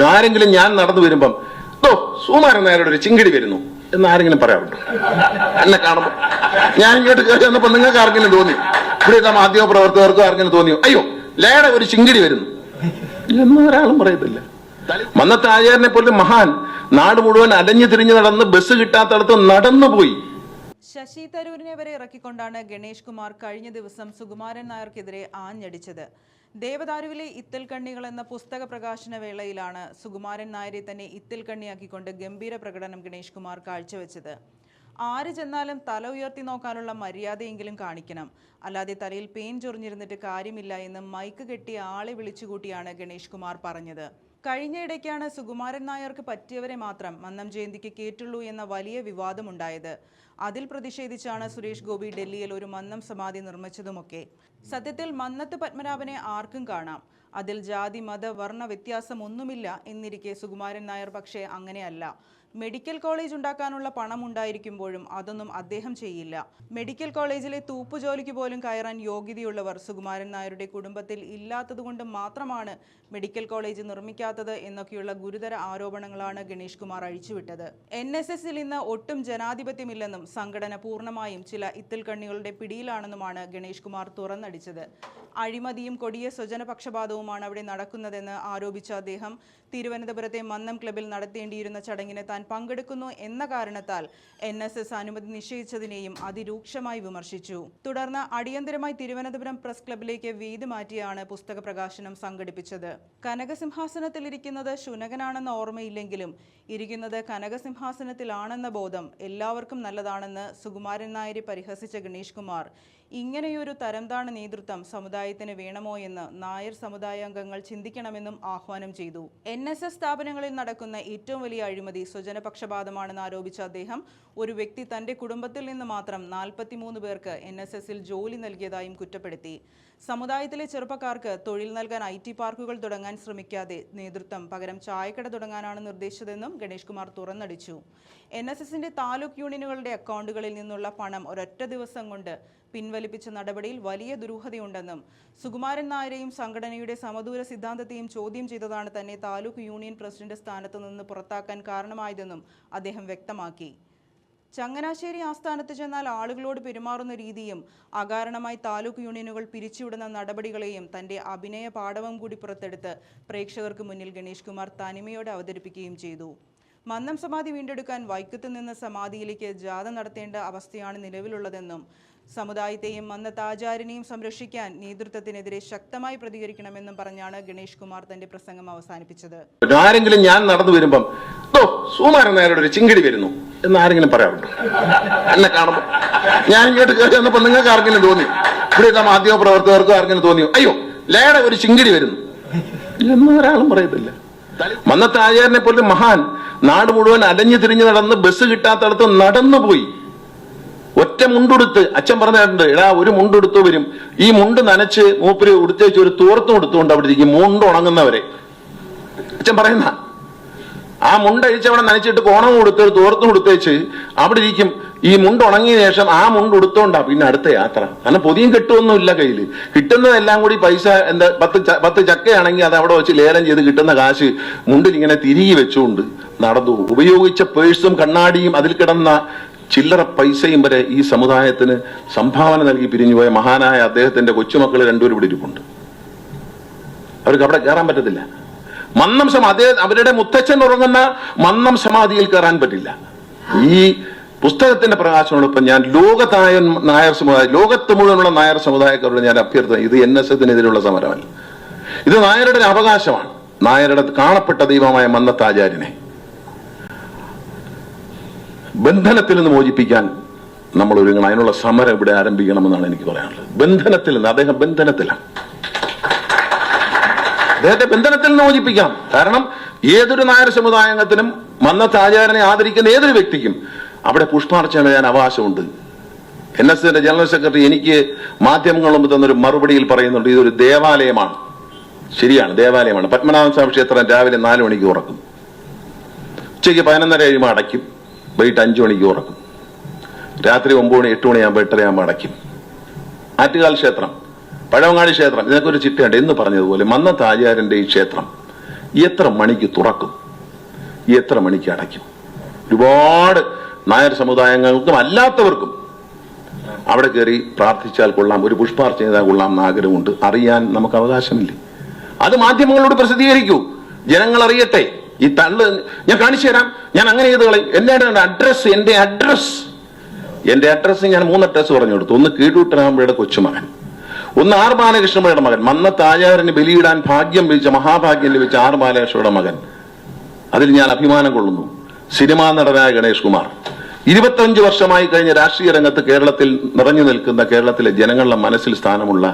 ആരെങ്കിലും ഞാൻ നടന്നു വരുമ്പം സുകുമാരൻ നായരുടെ ഒരു ചിങ്കിടി വരുന്നു എന്ന് ആരെങ്കിലും പറയാറുണ്ട്? എന്നെ കാണുമ്പോ ഞാൻ ഇങ്ങോട്ട് കയറി വന്നപ്പോ നിങ്ങൾക്ക് ആർക്കെങ്കിലും തോന്നി? ഇവിടുത്തെ മാധ്യമ പ്രവർത്തകർക്കും ആർക്കെങ്കിലും തോന്നിയോ അയ്യോ ലയുടെ ഒരു ചിങ്കിടി വരുന്നു എന്ന് ഒരാളും പറയത്തില്ല. മന്നത്ത് ആചാര്യനെ പോലും മഹാൻ നാട് മുഴുവൻ അലഞ്ഞു തിരിഞ്ഞു നടന്ന് ബസ് കിട്ടാത്തടത്ത് നടന്നുപോയി. ശശി തരൂരിനെ വരെ ഇറക്കിക്കൊണ്ടാണ് ഗണേഷ് കുമാർ കഴിഞ്ഞ ദിവസം സുകുമാരൻ നായർക്കെതിരെ ആഞ്ഞടിച്ചത്. ദേവദാരുവിലെ ഇത്തിൽക്കണ്ണികൾ എന്ന പുസ്തക പ്രകാശന വേളയിലാണ് സുകുമാരൻ നായരെ തന്നെ ഇത്തിൽക്കണ്ണിയാക്കിക്കൊണ്ട് ഗംഭീര പ്രകടനം ഗണേഷ് കുമാർ കാഴ്ചവെച്ചത്. ആര് ചെന്നാലും തല ഉയർത്തി നോക്കാനുള്ള മര്യാദയെങ്കിലും കാണിക്കണം, അല്ലാതെ തലയിൽ പേൻ ചൊറിഞ്ഞിരുന്നിട്ട് കാര്യമില്ല എന്ന് മൈക്ക് കെട്ടി ആളെ വിളിച്ചുകൂട്ടിയാണ് ഗണേഷ് കുമാർ പറഞ്ഞത്. കഴിഞ്ഞയിടയ്ക്കാണ് സുകുമാരൻ നായർക്ക് പറ്റിയവരെ മാത്രം മന്നം ജയന്തിക്ക് കേട്ടുള്ളൂ എന്ന വലിയ വിവാദമുണ്ടായത്. അതിൽ പ്രതിഷേധിച്ചാണ് സുരേഷ് ഗോപി ഡൽഹിയിൽ ഒരു മന്നം സമാധി നിർമ്മിച്ചതുമൊക്കെ. സത്യത്തിൽ മന്നത്ത് പത്മനാഭനെ ആർക്കും കാണാം, അതിൽ ജാതി മത വർണ്ണ വ്യത്യാസമൊന്നുമില്ല എന്നിരിക്കെ സുകുമാരൻ നായർ പക്ഷേ അങ്ങനെയല്ല. മെഡിക്കൽ കോളേജ് ഉണ്ടാക്കാനുള്ള പണം ഉണ്ടായിരിക്കുമ്പോഴും അതൊന്നും അദ്ദേഹം ചെയ്യില്ല. മെഡിക്കൽ കോളേജിലെ തൂപ്പുജോലിക്ക് പോലും കയറാൻ യോഗ്യതയുള്ളവർ സുകുമാരൻ നായരുടെ കുടുംബത്തിൽ ഇല്ലാത്തതുകൊണ്ട് മാത്രമാണ് മെഡിക്കൽ കോളേജ് നിർമ്മിക്കാത്തത് എന്നൊക്കെയുള്ള ഗുരുതര ആരോപണങ്ങളാണ് ഗണേഷ് കുമാർ അഴിച്ചുവിട്ടത്. NSSൽ ഇന്ന് ഒട്ടും ജനാധിപത്യമില്ലെന്നും സംഘടന പൂർണ്ണമായും ചില ഇത്തിൽക്കണ്ണികളുടെ പിടിയിലാണെന്നുമാണ് ഗണേഷ് കുമാർ തുറന്നടിച്ചത്. അഴിമതിയും കൊടിയ സ്വജനപക്ഷപാതവുമാണ് അവിടെ നടക്കുന്നതെന്ന് ആരോപിച്ച അദ്ദേഹം തിരുവനന്തപുരത്തെ മന്നം ക്ലബിൽ നടത്തേണ്ടിയിരുന്ന ചടങ്ങിന് താൻ പങ്കെടുക്കുന്നു എന്ന കാരണത്താൽ NSS അനുമതി നിഷേധിച്ചതിനെയും അതിരൂക്ഷമായി വിമർശിച്ചു. തുടർന്ന് അടിയന്തരമായി തിരുവനന്തപുരം പ്രസ് ക്ലബിലേക്ക് വേദി മാറ്റിയാണ് പുസ്തക പ്രകാശനം സംഘടിപ്പിച്ചത്. കനകസിംഹാസനത്തിലിരിക്കുന്നത് ശുനകനാണെന്ന ഓർമ്മയില്ലെങ്കിലും ഇരിക്കുന്നത് കനകസിംഹാസനത്തിലാണെന്ന ബോധം എല്ലാവർക്കും നല്ലതാണെന്ന് സുകുമാരൻ നായരെ പരിഹസിച്ച ഗണേഷ് കുമാർ ഇങ്ങനെയൊരു തരംതാണ നേതൃത്വം സമുദായത്തിന് വേണമോ എന്ന് നായർ സമുദായാംഗങ്ങൾ ചിന്തിക്കണമെന്നും ആഹ്വാനം ചെയ്തു. NSS സ്ഥാപനങ്ങളിൽ നടക്കുന്ന ഏറ്റവും വലിയ അഴിമതി സ്വജനപക്ഷപാതമാണെന്ന് ആരോപിച്ച അദ്ദേഹം ഒരു വ്യക്തി തന്റെ കുടുംബത്തിൽ നിന്ന് മാത്രം 43 പേർക്ക് NSSൽ ജോലി നൽകിയതായും കുറ്റപ്പെടുത്തി. സമുദായത്തിലെ ചെറുപ്പക്കാർക്ക് തൊഴിൽ നൽകാൻ IT പാർക്കുകൾ തുടങ്ങാൻ ശ്രമിക്കാതെ നേതൃത്വം പകരം ചായക്കട തുടങ്ങാനാണ് നിർദ്ദേശിച്ചതെന്നും ഗണേഷ് കുമാർ തുറന്നടിച്ചു. NSSന്റെ താലൂക്ക് യൂണിയനുകളുടെ അക്കൗണ്ടുകളിൽ നിന്നുള്ള പണം ഒരൊറ്റ ദിവസം കൊണ്ട് പിൻവലിപ്പിച്ച നടപടിയിൽ വലിയ ദുരൂഹതയുണ്ടെന്നും സുകുമാരൻ നായരെയും സംഘടനയുടെ സമദൂര സിദ്ധാന്തത്തെയും ചോദ്യം ചെയ്തതാണ് തന്നെ താലൂക്ക് യൂണിയൻ പ്രസിഡന്റ് സ്ഥാനത്ത് നിന്ന് പുറത്താക്കാൻ കാരണമായതെന്നും അദ്ദേഹം വ്യക്തമാക്കി. ചങ്ങനാശ്ശേരി ആസ്ഥാനത്ത് ചെന്നാൽ ആളുകളോട് പെരുമാറുന്ന രീതിയും അകാരണമായി താലൂക്ക് യൂണിയനുകൾ പിരിച്ചുവിടുന്ന നടപടികളെയും തന്റെ അഭിനയ പാഠവും കൂടി പുറത്തെടുത്ത് പ്രേക്ഷകർക്ക് മുന്നിൽ ഗണേഷ് കുമാർ തനിമയോടെ അവതരിപ്പിക്കുകയും ചെയ്തു. മന്നം സമാധി വീണ്ടെടുക്കാൻ വൈക്കത്ത് നിന്ന് സമാധിയിലേക്ക് ജാഥ നടത്തേണ്ട അവസ്ഥയാണ് നിലവിലുള്ളതെന്നും സമുദായത്തെയും മന്നത്ത് ആചാര്യനെയും സംരക്ഷിക്കാൻ നേതൃത്വത്തിനെതിരെ ശക്തമായി പ്രതികരിക്കണമെന്നും പറഞ്ഞാണ് ഗണേഷ് കുമാർ തന്റെ പ്രസംഗം അവസാനിപ്പിച്ചത്. ആരെങ്കിലും ഞാൻ നടന്നു വരുമ്പം സുകുമാരൻ നായരുടെ ഒരു ചിങ്കിടി വരുന്നു എന്ന് ആരെങ്കിലും പറയാറുണ്ട്? എന്നെ കാണുമ്പോ ഞാൻ ഇങ്ങോട്ട് കയറി വന്നപ്പോ നിങ്ങൾക്ക് ആർക്കെങ്കിലും തോന്നി? ഇവിടുത്തെ മാധ്യമ പ്രവർത്തകർക്കും ആർക്കെങ്കിലും തോന്നിയോ അയ്യോ ലയുടെ ഒരു ചിങ്കിടി വരുന്നു എന്ന് ഒരാളും പറയത്തില്ല. മന്നത്ത് ആചാര്യനെ പോലും മഹാൻ നാട് മുഴുവൻ അലഞ്ഞു തിരിഞ്ഞു നടന്ന് ബസ് കിട്ടാത്തടത്ത് നടന്നുപോയി. ഒറ്റ മുണ്ടുടുത്ത് അച്ഛൻ പറഞ്ഞിട്ടുണ്ട്, എടാ ഒരു മുണ്ടെടുത്തു വരും, ഈ മുണ്ട് നനച്ച് മൂപ്പര് ഉടുത്തേച്ച് ഒരു തോർത്തും എടുത്തുകൊണ്ട് അവിടെ ഇരിക്കും മുണ്ട് ഉണങ്ങുന്നവരെ. അച്ഛൻ പറയുന്ന ആ മുണ്ടഴിച്ച് അവിടെ നനച്ചിട്ട് കോണം കൊടുത്ത് ഒരു തോർത്തും കൊടുത്തേച്ച് അവിടെ ഇരിക്കും. ഈ മുണ്ട് ഉണങ്ങിയ ശേഷം ആ മുണ്ട് ഉടുത്തോണ്ടാ പിന്നെ അടുത്ത യാത്ര. കാരണം പൊതിയും കെട്ടുമൊന്നും ഇല്ല കയ്യില്. കിട്ടുന്നതെല്ലാം കൂടി പൈസ എന്താ 10 ചക്കയാണെങ്കിൽ അത് അവിടെ വെച്ച് ലേലം ചെയ്ത് കിട്ടുന്ന കാശ് മുണ്ടിൽ ഇങ്ങനെ തിരികെ വെച്ചുകൊണ്ട് നടന്നു. ഉപയോഗിച്ച പേഴ്സും കണ്ണാടിയും അതിൽ കിടന്ന ചില്ലറ പൈസയും വരെ ഈ സമുദായത്തിന് സംഭാവന നൽകി പിരിഞ്ഞുപോയ മഹാനായ അദ്ദേഹത്തിന്റെ കൊച്ചുമക്കൾ 2 ഇവിടെ ഇരിപ്പുണ്ട്. അവർക്ക് അവിടെ കയറാൻ പറ്റത്തില്ല. മന്നം സമാധി അവരുടെ മുത്തച്ഛൻ ഉറങ്ങുന്ന മന്നം സമാധിയിൽ കയറാൻ പറ്റില്ല. ഈ പുസ്തകത്തിന്റെ പ്രകാശനോടൊപ്പം ഞാൻ നായർ സമുദായം, ലോകത്ത് മുഴുവനുള്ള നായർ സമുദായക്കാരോട് ഞാൻ അഭ്യർത്ഥന, ഇത് NSSനെതിരെയുള്ള സമരമല്ല, ഇത് നായരുടെ അവകാശമാണ്. നായരുടെ കാണപ്പെട്ട ദൈവമായ മന്നത്ത് ആചാര്യനെ ബന്ധനത്തിൽ നിന്ന് മോചിപ്പിക്കാൻ നമ്മൾ ഒരുങ്ങണം. അതിനുള്ള സമരം ഇവിടെ ആരംഭിക്കണമെന്നാണ് എനിക്ക് പറയാനുള്ളത്. ബന്ധനത്തിൽ നിന്ന്, അദ്ദേഹം ബന്ധനത്തിലാണ്, അദ്ദേഹത്തെ ബന്ധനത്തിൽ നിന്ന് മോചിപ്പിക്കാം. കാരണം ഏതൊരു നായർ സമുദായാംഗത്തിനും മന്നത്ത് ആചാര്യനെ ആദരിക്കുന്ന ഏതൊരു വ്യക്തിക്കും അവിടെ പുഷ്പാർച്ചന ചെയ്യാൻ അവകാശമുണ്ട്. NSSന്റെ ജനറൽ സെക്രട്ടറി എനിക്ക് മാധ്യമങ്ങൾ മുമ്പ് തന്നൊരു മറുപടിയിൽ പറയുന്നുണ്ട്, ഇതൊരു ദേവാലയമാണ്. ശരിയാണ്, ദേവാലയമാണ്. പത്മനാഭൻ സ്വാമി ക്ഷേത്രം രാവിലെ 4 മണിക്ക് തുറക്കും, ഉച്ചയ്ക്ക് 11:30 കഴിയുമ്പോൾ അടയ്ക്കും, വൈകിട്ട് 5 മണിക്ക് തുറക്കും, രാത്രി 9 മണി 8 മണിയാകുമ്പോൾ 8:30 അടയ്ക്കും. ആറ്റുകാൽ ക്ഷേത്രം, പഴവങ്ങാടി ക്ഷേത്രം, ഇതിനൊക്കെ ഒരു ചിട്ടയുണ്ട്. എന്ന് പറഞ്ഞതുപോലെ മന്നത്ത് ആചാര്യന്റെ ഈ ക്ഷേത്രം എത്ര മണിക്ക് തുറക്കും, എത്ര മണിക്ക് അടയ്ക്കും? ഒരുപാട് നായർ സമുദായങ്ങൾക്കും അല്ലാത്തവർക്കും അവിടെ കയറി പ്രാർത്ഥിച്ചാൽ കൊള്ളാം, ഒരു പുഷ്പാർച്ചന ചെയ്താൽ കൊള്ളാം എന്ന് ആഗ്രഹമുണ്ട്. അറിയാൻ നമുക്ക് അവകാശമില്ലേ? അത് മാധ്യമങ്ങളോട് പ്രസിദ്ധീകരിക്കൂ, ജനങ്ങൾ അറിയട്ടെ. ഈ തള്ള് ഞാൻ കാണിച്ചു തരാം, ഞാൻ അങ്ങനെ ചെയ്ത് കളയും. എന്റെ അഡ്രസ് ഞാൻ 3 അഡ്രസ് പറഞ്ഞു കൊടുത്തു. ഒന്ന് കീഴൂട്ടനാമ്പയുടെ കൊച്ചുമകൻ, ഒന്ന് ആർ ബാലകൃഷ്ണപിള്ളയുടെ മകൻ, മന്നത്ത് ആചാര്യന് ബലിയിടാൻ ഭാഗ്യം ലഭിച്ച മഹാഭാഗ്യം ലഭിച്ച ആർ ബാലകൃഷ്ണയുടെ മകൻ. അതിൽ ഞാൻ അഭിമാനം കൊള്ളുന്നു. സിനിമാ നടനായ ഗണേഷ് കുമാർ 25 വർഷമായി കഴിഞ്ഞ രാഷ്ട്രീയ രംഗത്ത് കേരളത്തിൽ നിറഞ്ഞു നിൽക്കുന്ന, കേരളത്തിലെ ജനങ്ങളുടെ മനസ്സിൽ സ്ഥാനമുള്ള,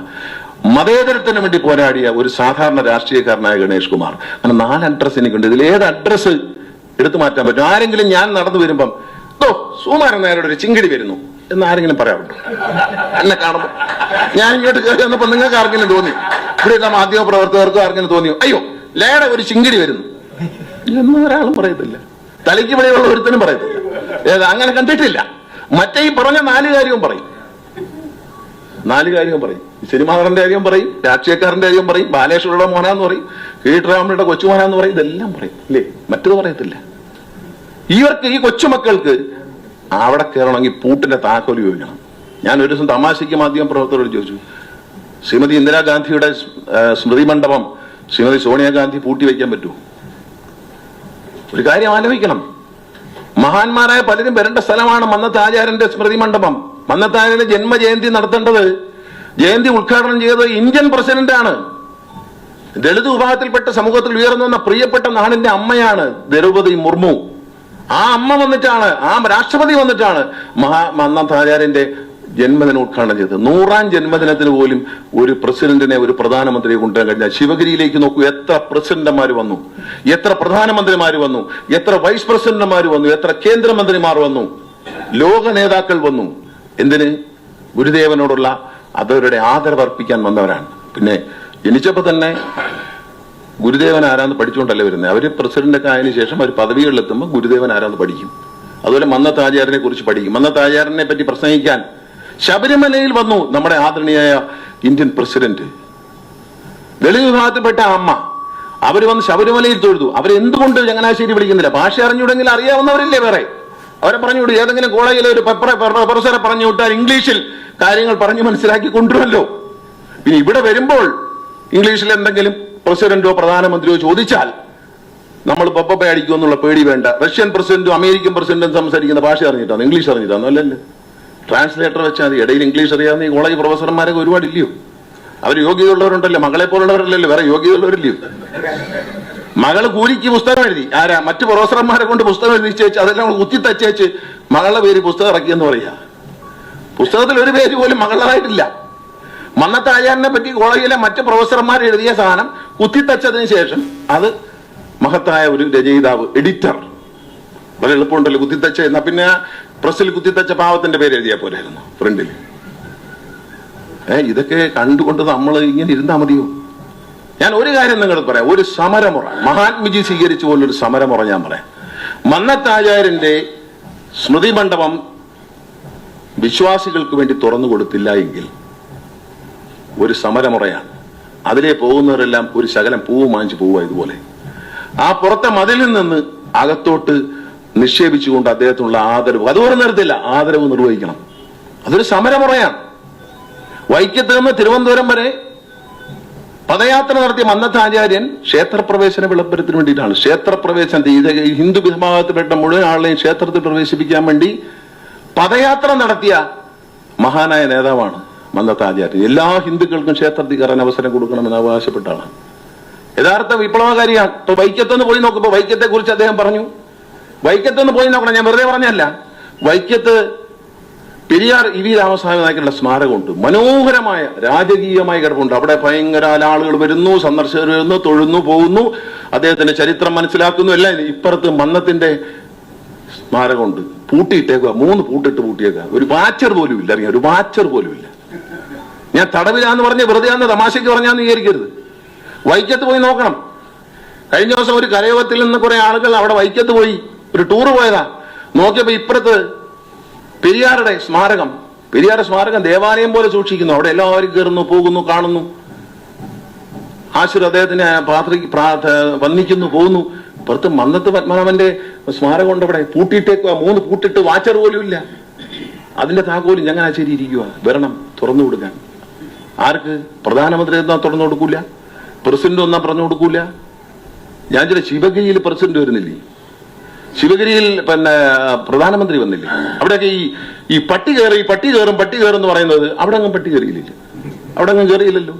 മതേതരത്തിന് വേണ്ടി പോരാടിയ ഒരു സാധാരണ രാഷ്ട്രീയക്കാരനായ ഗണേഷ് കുമാർ. അങ്ങനെ 4 അഡ്രസ് എനിക്കുണ്ട്. ഇതിൽ ഏത് അഡ്രസ് എടുത്തു മാറ്റാൻ പറ്റും? ആരെങ്കിലും ഞാൻ നടന്നു വരുമ്പം സുകുമാരൻ നായരുടെ ഒരു ചിങ്കിടി വരുന്നു എന്ന് ആരെങ്കിലും പറയാറുണ്ട്? എന്നെ കാണുമ്പോ ഞാൻ ഇങ്ങോട്ട് കയറി വന്നപ്പോ നിങ്ങൾക്ക് ആർക്കെങ്കിലും തോന്നി, ഇവിടെയുള്ള മാധ്യമ പ്രവർത്തകർക്കും ആർക്കെങ്കിലും തോന്നിയോ, അയ്യോ ലേടെ ഒരു ചിങ്കിടി വരുന്നു എന്നും ഒരാളും പറയത്തില്ല. തലയ്ക്ക് വെളിയുള്ള ഒരുത്തനും പറയത്തില്ല. അങ്ങനെ കണ്ടിട്ടില്ല. മറ്റേ ഈ പറഞ്ഞ 4 കാര്യവും പറയും. 4 കാര്യവും പറയും. സിനിമാ നടന്റെ കാര്യം പറയും, രാഷ്ട്രീയക്കാരന്റെ കാര്യം പറയും, ബാലേശ്വരയുടെ മോനാന്ന് പറയും, കീഴരാമയുടെ കൊച്ചുമോനാന്ന് പറയും, ഇതെല്ലാം പറയും അല്ലേ? മറ്റത് പറയത്തില്ല. ഇവർക്ക്, ഈ കൊച്ചുമക്കൾക്ക് അവിടെ കയറണമെങ്കിൽ പൂട്ടിന്റെ താക്കോൽ ഉപയോഗിക്കണം. ഞാൻ ഒരു ദിവസം തമാശയ്ക്ക് മാധ്യമ പ്രവർത്തകരോട് ചോദിച്ചു, ശ്രീമതി ഇന്ദിരാഗാന്ധിയുടെ സ്മൃതി മണ്ഡപം ശ്രീമതി സോണിയാഗാന്ധി പൂട്ടി വയ്ക്കാൻ പറ്റുമോ? ഒരു കാര്യം ആലോചിക്കണം. മഹാന്മാരായ പലരും വരേണ്ട സ്ഥലമാണ് മന്നത്ത് ആചാര്യന്റെ സ്മൃതി മണ്ഡപം. മന്നത്ത് ആചാര്യന്റെ ജന്മജയന്തി നടത്തേണ്ടത്, ജയന്തി ഉദ്ഘാടനം ചെയ്തത് ഇന്ത്യൻ പ്രസിഡന്റാണ്. ദളിത് വിഭാഗത്തിൽപ്പെട്ട സമൂഹത്തിൽ ഉയർന്നു വന്ന പ്രിയപ്പെട്ട നാടിന്റെ അമ്മയാണ് ദ്രൗപദി മുർമു. ആ അമ്മ വന്നിട്ടാണ്, ആ രാഷ്ട്രപതി വന്നിട്ടാണ് മന്നത്ത് ആചാര്യന്റെ ജന്മദിനം ഉദ്ഘാടനം ചെയ്തത്. 100ാം ജന്മദിനത്തിന് പോലും ഒരു പ്രസിഡന്റിനെ, ഒരു പ്രധാനമന്ത്രിയെ കൊണ്ടുവരാൻ കഴിഞ്ഞാൽ, ശിവഗിരിയിലേക്ക് നോക്കൂ, എത്ര പ്രസിഡന്റുമാർ വന്നു, എത്ര പ്രധാനമന്ത്രിമാർ വന്നു, എത്ര വൈസ് പ്രസിഡന്റുമാർ വന്നു, എത്ര കേന്ദ്രമന്ത്രിമാർ വന്നു, ലോക നേതാക്കൾ വന്നു. എന്തിന്? ഗുരുദേവനോടുള്ള അവരുടെ ആദരവർപ്പിക്കാൻ വന്നവരാണ്. പിന്നെ ജനിച്ചപ്പോ തന്നെ ഗുരുദേവൻ ആരാന്ന് പഠിച്ചുകൊണ്ടല്ലേ വരുന്നത്. അവര് പ്രസിഡന്റൊക്കെ ആയതിനു ശേഷം അവർ പദവികളിലെത്തുമ്പോൾ ഗുരുദേവൻ ആരാന്ന് പഠിക്കും. അതുപോലെ മന്നത്ത് ആചാര്യനെ കുറിച്ച് പഠിക്കും. മന്നത്ത് ആചാര്യനെ പറ്റി പ്രസംഗിക്കാൻ ശബരിമലയിൽ വന്നു നമ്മുടെ ആദരണീയായ ഇന്ത്യൻ പ്രസിഡന്റ്. ദളിത് വിഭാഗത്തിൽപ്പെട്ട അമ്മ, അവര് വന്ന് ശബരിമലയിൽ തൊഴുതു. അവരെന്തുകൊണ്ട് ചങ്ങനാശ്ശേരി വിളിക്കുന്നില്ല? ഭാഷ അറിഞ്ഞുവിടെങ്കിൽ അറിയാവുന്നവരില്ലേ വേറെ? അവരെ പറഞ്ഞുവിടും. ഏതെങ്കിലും കോളേജിലെ ഒരു പ്രൊഫസറെ പറഞ്ഞു വിട്ടാൽ ഇംഗ്ലീഷിൽ കാര്യങ്ങൾ പറഞ്ഞു മനസ്സിലാക്കി കൊണ്ടുവരുമല്ലോ. പിന്നെ ഇവിടെ വരുമ്പോൾ ഇംഗ്ലീഷിൽ എന്തെങ്കിലും പ്രസിഡന്റോ പ്രധാനമന്ത്രിയോ ചോദിച്ചാൽ നമ്മൾ പപ്പ അടിക്കുമെന്നുള്ള പേടി വേണ്ട. റഷ്യൻ പ്രസിഡന്റും അമേരിക്കൻ പ്രസിഡന്റും സംസാരിക്കുന്ന ഭാഷ അറിഞ്ഞിട്ടാണ്, ഇംഗ്ലീഷ് അറിഞ്ഞിട്ടാണോ? അല്ലല്ലോ, ട്രാൻസ്ലേറ്റർ വെച്ചാൽ മതി. ഇടയിൽ ഇംഗ്ലീഷ് അറിയാവുന്ന ഈ കോളേജ് പ്രൊഫസർമാരൊക്കെ ഒരുപാടില്ലയോ? അവർ യോഗ്യതയുള്ളവരുണ്ടല്ലോ, മകളെ പോലുള്ളവരല്ലല്ലോ, വേറെ യോഗ്യതയുള്ളവരില്ലയോ? മകള് കൂലിക്ക് പുസ്തകം എഴുതി, ആരാ? മറ്റു പ്രൊഫസർമാരെ കൊണ്ട് പുസ്തകം എഴുതിച്ചേച്ച് അതെല്ലാം കുത്തിത്തച്ചേച്ച് മകളുടെ പേര് പുസ്തകം ഇറക്കിയെന്ന് പറയാ. പുസ്തകത്തിൽ ഒരു പേര് പോലും മകളായിട്ടില്ല. മന്നത്ത് ആചാര്യനെ പറ്റി കോളേജിലെ മറ്റ് പ്രൊഫസർമാർ എഴുതിയ സാധനം കുത്തിത്തച്ചതിന് ശേഷം അത് മഹത്തായ ഒരു രചയിതാവ്, എഡിറ്റർ, വളരെ എളുപ്പമുണ്ടല്ലോ കുത്തിത്തച്ച. എന്നാ പിന്നെ പ്രസിൽ കുത്തിത്തച്ച പാവത്തിന്റെ പേര് എഴുതിയാൽ പോരായിരുന്നു ഫ്രണ്ടിൽ. ഇതൊക്കെ കണ്ടുകൊണ്ട് നമ്മൾ ഇങ്ങനെ ഇരുന്നാ മതിയോ? ഞാൻ ഒരു കാര്യം നിങ്ങൾക്ക് പറയാം, ഒരു സമരമുറ മഹാത്മജി സ്വീകരിച്ച പോലൊരു സമരമുറ ഞാൻ പറയാം. മന്നത്ത് ആചാര്യന്റെ സ്മൃതി മണ്ഡപം വിശ്വാസികൾക്ക് വേണ്ടി തുറന്നു കൊടുത്തില്ല എങ്കിൽ ഒരു സമരമുറയാണ്. അതിലെ പോകുന്നവരെല്ലാം ഒരു ശകലം പൂവ് വാങ്ങിച്ചു പോവുക. ഇതുപോലെ ആ പുറത്തെ മതിലിൽ നിന്ന് അകത്തോട്ട് നിക്ഷേപിച്ചുകൊണ്ട് അദ്ദേഹത്തിനുള്ള ആദരവ്, അതുപോലെ നിർത്തില്ല, ആദരവ് നിർവഹിക്കണം. അതൊരു സമരമുറയാണ്. വൈക്കത്ത് നിന്ന് തിരുവനന്തപുരം വരെ പദയാത്ര നടത്തിയ മന്നത്ത് ആചാര്യൻ ക്ഷേത്രപ്രവേശന വിളംബരത്തിന് വേണ്ടിയിട്ടാണ്. ക്ഷേത്രപ്രവേശനത്തെ ഹിന്ദു വിഭാഗത്തിൽപ്പെട്ട മുഴുവൻ ആളെയും ക്ഷേത്രത്തിൽ പ്രവേശിപ്പിക്കാൻ വേണ്ടി പദയാത്ര നടത്തിയ മഹാനായ നേതാവാണ് മന്നത്ത് ആചാര്യൻ. എല്ലാ ഹിന്ദുക്കൾക്കും ക്ഷേത്രത്തിൽ കയറാൻ അവസരം കൊടുക്കണമെന്ന് അവകാശപ്പെട്ടാണ്. യഥാർത്ഥ വിപ്ലവകാരിയാണ്. ഇപ്പൊ വൈക്കത്തൊന്ന് പോയി നോക്കുമ്പോ വൈക്കത്തെ കുറിച്ച് അദ്ദേഹം പറഞ്ഞു. വൈക്കത്തൊന്ന് പോയി നോക്കണം, ഞാൻ വെറുതെ പറഞ്ഞല്ല. വൈക്കത്ത് പെരിയാർ ഇ.വി. രാമസ്വാമി നായ്ക്കരുടെ സ്മാരകമുണ്ട്. മനോഹരമായ രാജകീയമായ കിടപ്പുണ്ട്. അവിടെ ഭയങ്കര ആളുകൾ വരുന്നു, സന്ദർശകർ വരുന്നു, തൊഴുന്നു, പോകുന്നു, അദ്ദേഹത്തിന്റെ ചരിത്രം മനസ്സിലാക്കുന്നു, എല്ലാം. ഇപ്പുറത്ത് മന്നത്തിന്റെ സ്മാരകമുണ്ട്, പൂട്ടിയിട്ടേക്കുക, 3 പൂട്ടിട്ട് പൂട്ടിയേക്കുക. ഒരു വാച്ചർ പോലും ഇല്ല, അറിയാം, ഒരു വാച്ചർ പോലും ഇല്ല. ഞാൻ തടവിലാന്ന് പറഞ്ഞ് വെറുതെ ആന്ന് തമാശയ്ക്ക് പറഞ്ഞാന്ന് വിചാരിക്കരുത്. വൈക്കത്ത് പോയി നോക്കണം. കഴിഞ്ഞ ദിവസം ഒരു കരയോഗത്തിൽ നിന്ന് കുറെ ആളുകൾ അവിടെ വൈക്കത്ത് പോയി ഒരു ടൂർ പോയതാ. നോക്കിയപ്പോ ഇപ്പുറത്ത് പെരിയാറുടെ സ്മാരകം, പെരിയാർ സ്മാരകം ദേവാലയം പോലെ സൂക്ഷിക്കുന്നു. അവിടെ എല്ലാവരും കയറുന്നു, പോകുന്നു, കാണുന്നു. ആശുർ അദ്ദേഹത്തിന് വന്ദിക്കുന്നു പോകുന്നു. പുറത്ത് മന്നത്ത് പത്മനാഭന്റെ സ്മാരകം കൊണ്ട് ഇവിടെ പൂട്ടിയിട്ടേക്കുക, 3 പൂട്ടിട്ട് വാച്ചർ പോലും ഇല്ല. അതിന്റെ താക്കോലും ചങ്ങനാശ്ശേരി ഇരിക്കുക. വരണം തുറന്നു കൊടുക്കാൻ. ആർക്ക്? പ്രധാനമന്ത്രി എന്നാ തുറന്നു കൊടുക്കൂല, പ്രസിഡന്റ് ഒന്നാ പറഞ്ഞു കൊടുക്കൂല. ഞാൻ ചില ശിവഗിരിയിൽ പ്രസിഡന്റ് വരുന്നില്ലേ, ശിവഗിരിയിൽ പിന്നെ പ്രധാനമന്ത്രി വന്നില്ലേ? അവിടെയൊക്കെ ഈ പട്ടി കയറും എന്ന് പറയുന്നത് അവിടെ അങ്ങ് പട്ടി കയറിയില്ല, അവിടെ അങ്ങ് കയറിയില്ലല്ലോ.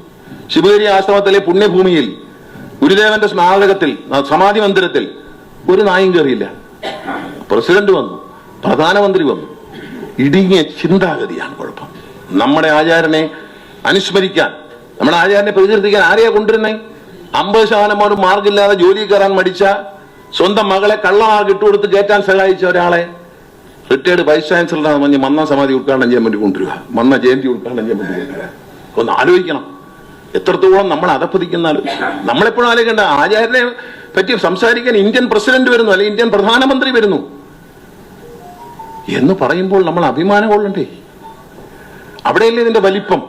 ശിവഗിരി ആശ്രമത്തിലെ പുണ്യഭൂമിയിൽ ഗുരുദേവന്റെ സ്മാരകത്തിൽ സമാധി മന്ദിരത്തിൽ ഒരു നായും കയറിയില്ല. പ്രസിഡന്റ് വന്നു, പ്രധാനമന്ത്രി വന്നു. ഇടുങ്ങിയ ചിന്താഗതിയാണ് കുഴപ്പം. നമ്മുടെ ആചാരനെ അനുസ്മരിക്കാൻ, നമ്മുടെ ആചാരനെ പ്രകീർത്തിക്കാൻ ആരെയാ കൊണ്ടുവരുന്നേ? 50% മാർക്കില്ലാതെ ജോലി കയറാൻ മടിച്ച, സ്വന്തം മകളെ കള്ളമാർക്ക് ഇട്ടുകൊടുത്ത് കയറ്റാൻ സഹായിച്ച ഒരാളെ റിട്ടയർഡ് വൈസ് ചാൻസലറാണ് പറഞ്ഞ് മന്ന സമാധി ഉദ്ഘാടനം ചെയ്യാൻ വേണ്ടി കൊണ്ടുവരിക, മന്ന ജയന്തി ഉദ്ഘാടനം ചെയ്യാൻ വേണ്ടി കൊണ്ടുവരിക. ഒന്ന് ആലോചിക്കണം, എത്രത്തോളം നമ്മൾ അധപ്പതിക്കുന്ന ആലോചിക്കണം. നമ്മളെപ്പോഴും ആലോചിക്കേണ്ട, ആചാര്യനെ പറ്റി സംസാരിക്കാൻ ഇന്ത്യൻ പ്രസിഡന്റ് വരുന്നു, അല്ലെങ്കിൽ ഇന്ത്യൻ പ്രധാനമന്ത്രി വരുന്നു എന്ന് പറയുമ്പോൾ നമ്മൾ അഭിമാനം കൊള്ളണ്ടേ? അവിടെയല്ലേ ഇതിന്റെ വലിപ്പം.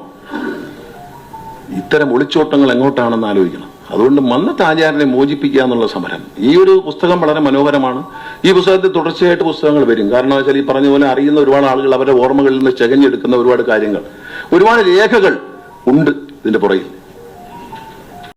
ഇത്തരം ഒളിച്ചോട്ടങ്ങൾ എങ്ങോട്ടാണെന്ന് ആലോചിക്കണം. അതുകൊണ്ട് മന്നത്ത് ആചാര്യനെ മോചിപ്പിക്കുക എന്നുള്ള സമരം. ഈ ഒരു പുസ്തകം വളരെ മനോഹരമാണ്. ഈ പുസ്തകത്തിൽ തുടർച്ചയായിട്ട് പുസ്തകങ്ങൾ വരും. കാരണം വെച്ചാൽ ഈ പറഞ്ഞ പോലെ അറിയുന്ന ഒരുപാട് ആളുകൾ അവരുടെ ഓർമ്മകളിൽ നിന്ന് ചകഞ്ഞെടുക്കുന്ന ഒരുപാട് കാര്യങ്ങൾ, ഒരുപാട് രേഖകൾ ഉണ്ട് ഇതിന്റെ പുറകിൽ.